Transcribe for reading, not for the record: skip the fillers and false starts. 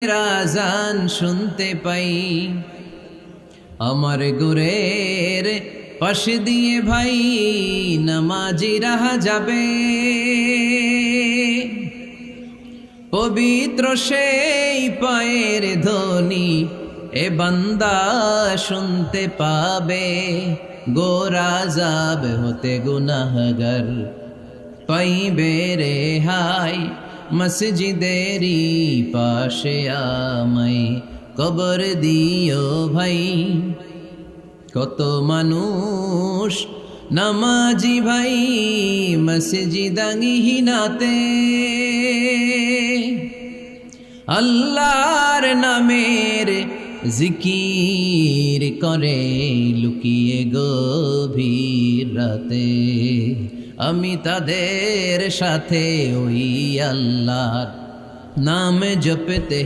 আজান শুনতে পাই, আমার গুরের পাশে দিয়ে ভাই নামাজি রাহা যাবে। পবিত্র সেই পায়ের ধ্বনি এ বান্দা শুনতে পাবে। গোরা যাব হতে গুনাহগার পাইবে রেহাই, মসজিদেরি পাশে আমায় কবর দিও ভাই। কত মানুষ নামাজি ভাই মসজিদাঙ্গিহীনাতে, আল্লাহর নামের জিকির করে লুকিয়ে গভীর রাতে। আমি তাদের সাথে ওই আল্লাহর নাম জপতে